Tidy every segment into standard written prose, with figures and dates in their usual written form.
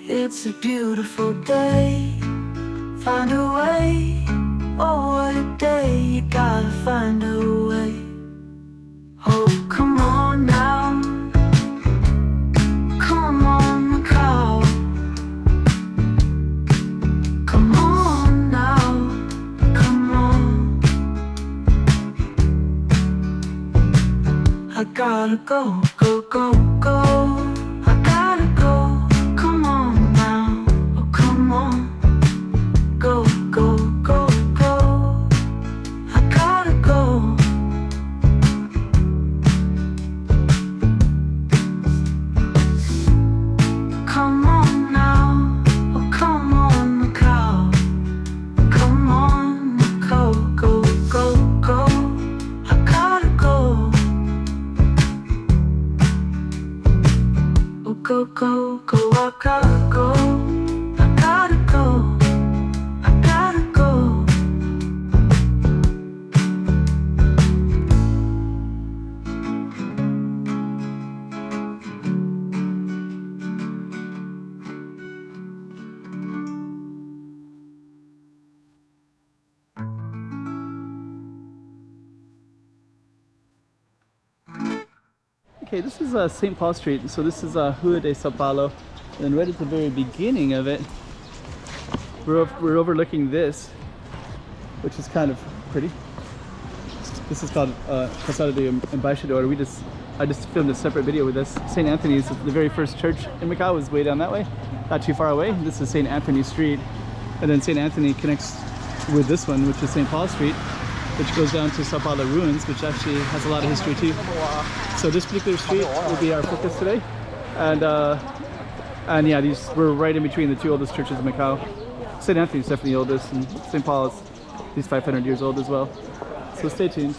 It's a beautiful day. Find a way. Oh, what a day. You gotta find a way. Oh, come on now. Come on, Macau. Come on now. Come on. I gotta go, go, go, go. I gotta go. Come on now. Oh, come on. Go, go, go, go. I gotta go. Come on now. Oh, come on, Macau. Come on, Macau. Go, go, go. I gotta go. Oh, go, go, go. I gotta go. I gotta go. I gotta go. Okay, this is St. Paul Street, so this is Rua de Sao Paulo, and right at the very beginning of it, we're overlooking this, which is kind of pretty. This is called Calçada do Embaixador. I just filmed a separate video with this. St. Anthony's, the very first church in Macau, was way down that way, not too far away. This is St. Anthony Street, and then St. Anthony connects with this one, which is St. Paul Street, which goes down to Sao Paulo ruins, which actually has a lot of history too. So this particular street will be our focus today, and yeah, we're right in between the two oldest churches in Macau. St. Anthony's definitely the oldest, and St. Paul is at least 500 years old as well. So stay tuned.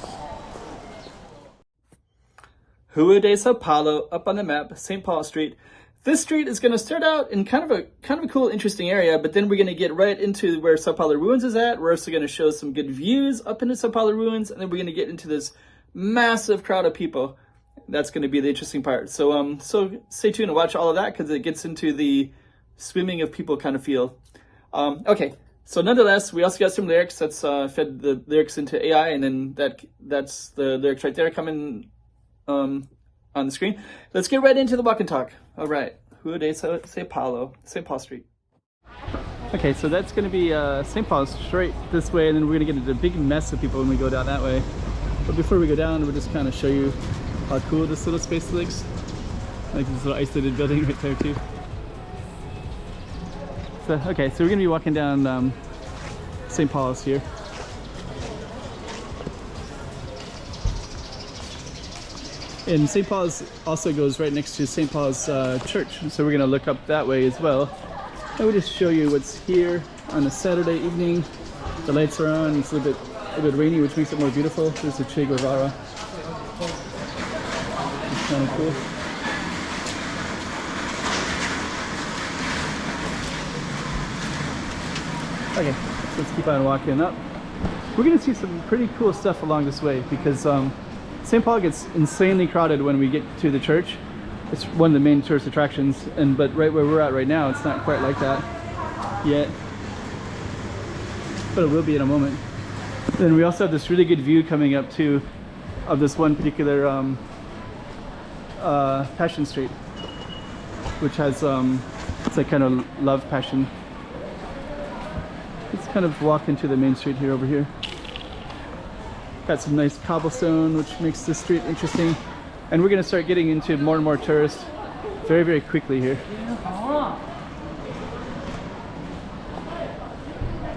Rua de Sao Paulo, up on the map, St. Paul Street. This street is going to start out in kind of a cool, interesting area, but then we're going to get right into where Sao Paulo ruins is at. We're also going to show some good views up into Sao Paulo ruins, and then we're going to get into this massive crowd of people. That's going to be the interesting part. So so stay tuned and watch all of that, because it gets into the swimming of people kind of feel. Okay, so nonetheless, we also got some lyrics. That's fed the lyrics into AI, and then that's the lyrics right there coming on the screen. Let's get right into the walk and talk. All right, Rua de Sao Paulo, St. Paul Street. Okay, so that's going to be St. Paul straight this way, and then we're going to get into a big mess of people when we go down that way. But before we go down, we'll just kind of show you how cool this little space looks. Like this little isolated building right there too. So, okay, so we're going to be walking down St. Paul's here. And St. Paul's also goes right next to St. Paul's church, so we're going to look up that way as well. And we'll just show you what's here on a Saturday evening. The lights are on, it's a bit rainy, which makes it more beautiful. There's the Che Guevara. It's kind of cool. Okay, so let's keep on walking up. We're going to see some pretty cool stuff along this way, because St. Paul gets insanely crowded when we get to the church. It's one of the main tourist attractions, but right where we're at right now, it's not quite like that yet. But it will be in a moment. Then we also have this really good view coming up too of this one particular Passion Street, which has it's like kind of love passion. Let's kind of walk into the main street here over here. Got some nice cobblestone, which makes this street interesting. And we're going to start getting into more and more tourists very, very quickly here.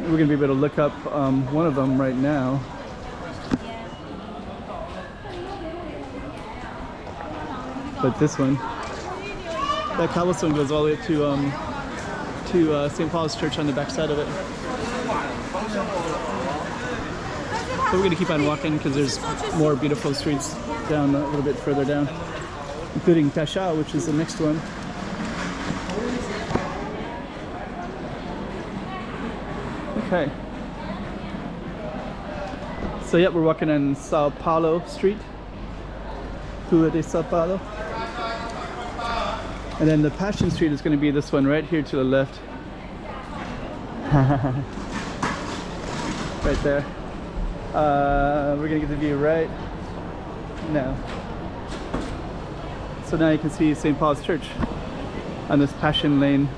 We're going to be able to look up one of them right now. But this one, that cobblestone goes all the way to St. Paul's Church on the back side of it. So we're going to keep on walking, because there's more beautiful streets down a little bit further down, including Pasha, which is the next one. Okay. So yeah, we're walking on Sao Paulo Street, Rua de Sao Paulo. And then the Passion Street is going to be this one right here to the left. Right there. We're going to get the view right now. So now you can see St. Paul's Church on this Passion Lane.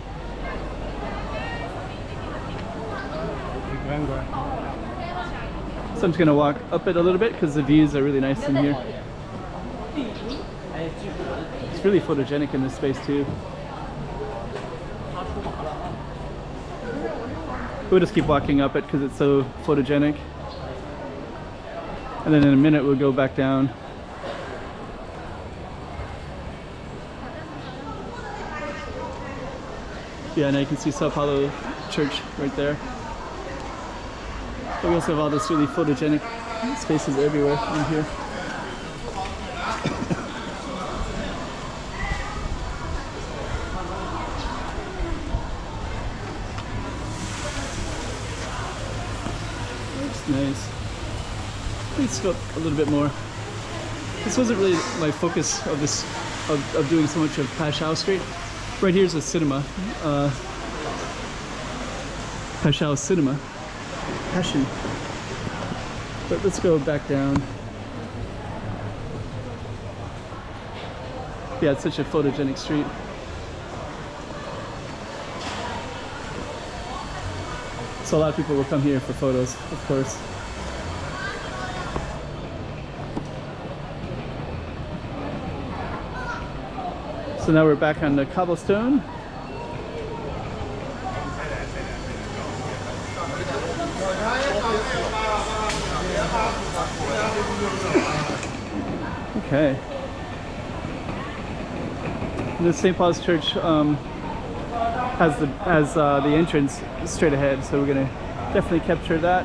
So I'm just going to walk up it a little bit because the views are really nice in here. It's really photogenic in this space too. We'll just keep walking up it because it's so photogenic. And then in a minute we'll go back down. Yeah, now you can see Sao Paulo Church right there. But we also have all this really photogenic spaces everywhere in here. It's nice. Let's go up a little bit more. This wasn't really my focus of this of doing so much of Pashao Street. Right here's a cinema. Pashao Cinema. Passion. But let's go back down. Yeah, it's such a photogenic street. So a lot of people will come here for photos, of course. So now we're back on the cobblestone. Okay. The St. Paul's Church has the entrance straight ahead, so we're gonna definitely capture that.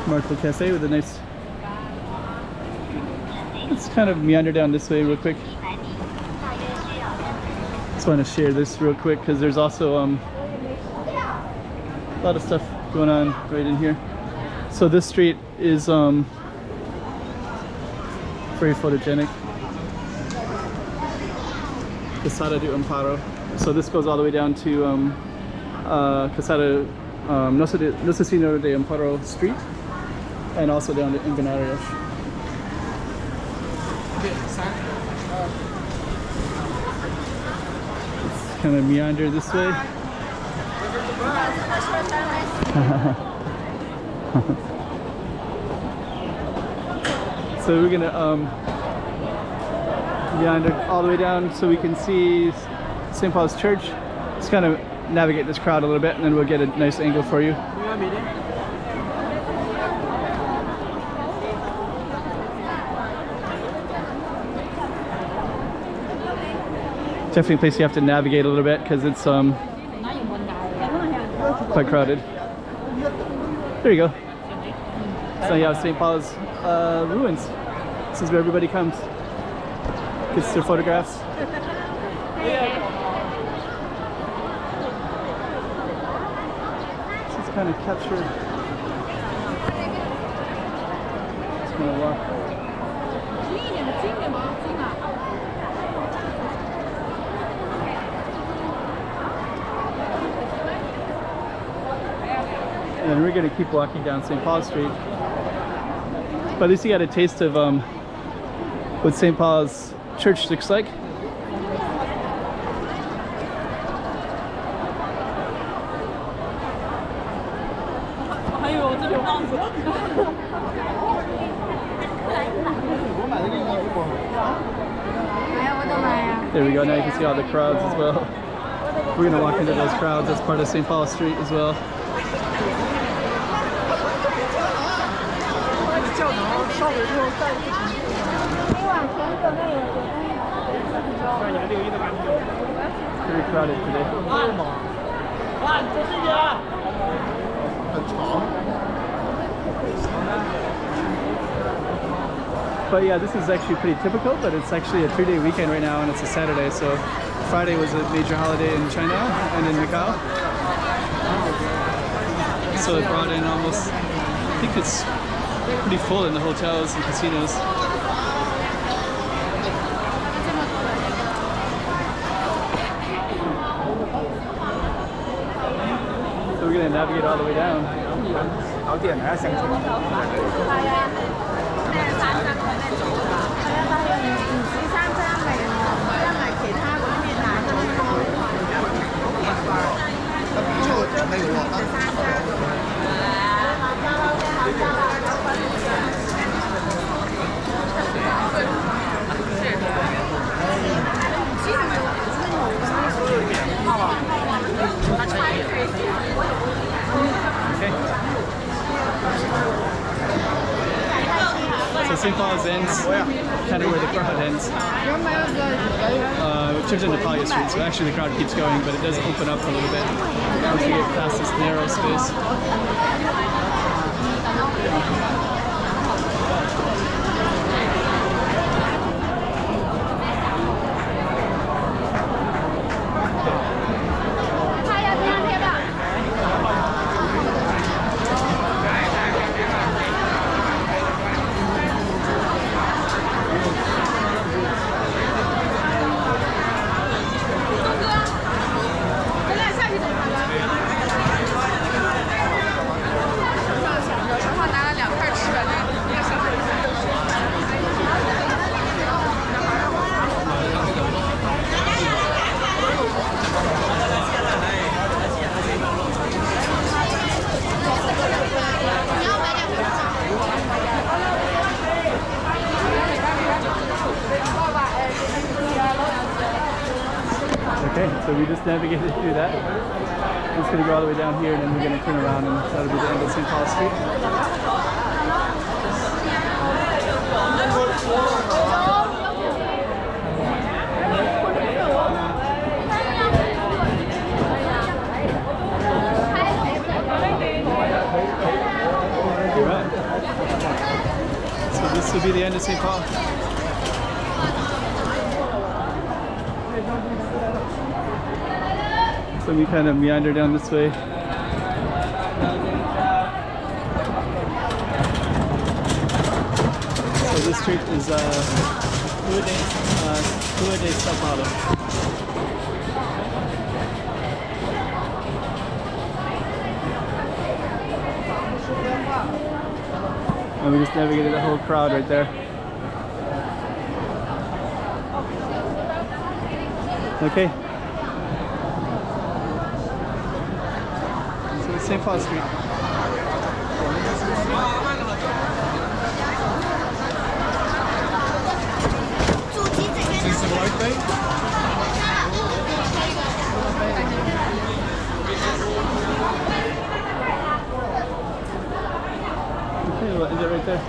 Marco Cafe with a nice. Let's kind of meander down this way real quick. Just want to share this real quick because there's also a lot of stuff going on right in here. So this street is very photogenic. Casada de Amparo. So this goes all the way down to Casada Nossa Senhora de Amparo Street, and also down to Inverness. Let's kind of meander this way. So we're gonna meander all the way down so we can see St. Paul's Church. Just kind of navigate this crowd a little bit, and then we'll get a nice angle for you. Definitely a place you have to navigate a little bit because it's quite crowded. There you go. So you have St. Paul's ruins. This is where everybody comes, gets their photographs. Just kind of capture. Just gonna walk. And we're going to keep walking down St. Paul Street. But at least you got a taste of what St. Paul's Church looks like. There we go, now you can see all the crowds as well. We're going to walk into those crowds as part of St. Paul Street as well. Very crowded today. But yeah, this is actually pretty typical, but it's actually a 3-day weekend right now and it's a Saturday, so Friday was a major holiday in China and in Macau. So it brought in almost, I think it's pretty full in the hotels and casinos. So we're gonna navigate all the way down. 好點啊，上次。So St. Paul's ends, kind of where the crowd ends. It turns into Paulo Street, so actually the crowd keeps going, but it does open up a little bit once we get past this narrow space. Okay, so we just navigated through that. It's going to go all the way down here, and then we're going to turn around, and that'll be the end of St. Paul Street. Alright. So this will be the end of St. Paul. So we kind of meander down this way. So this street is Rua de Sao Paulo. And we just navigated the whole crowd right there. Okay. St. Paul Street. Is this the right way? Okay, we'll end it right there.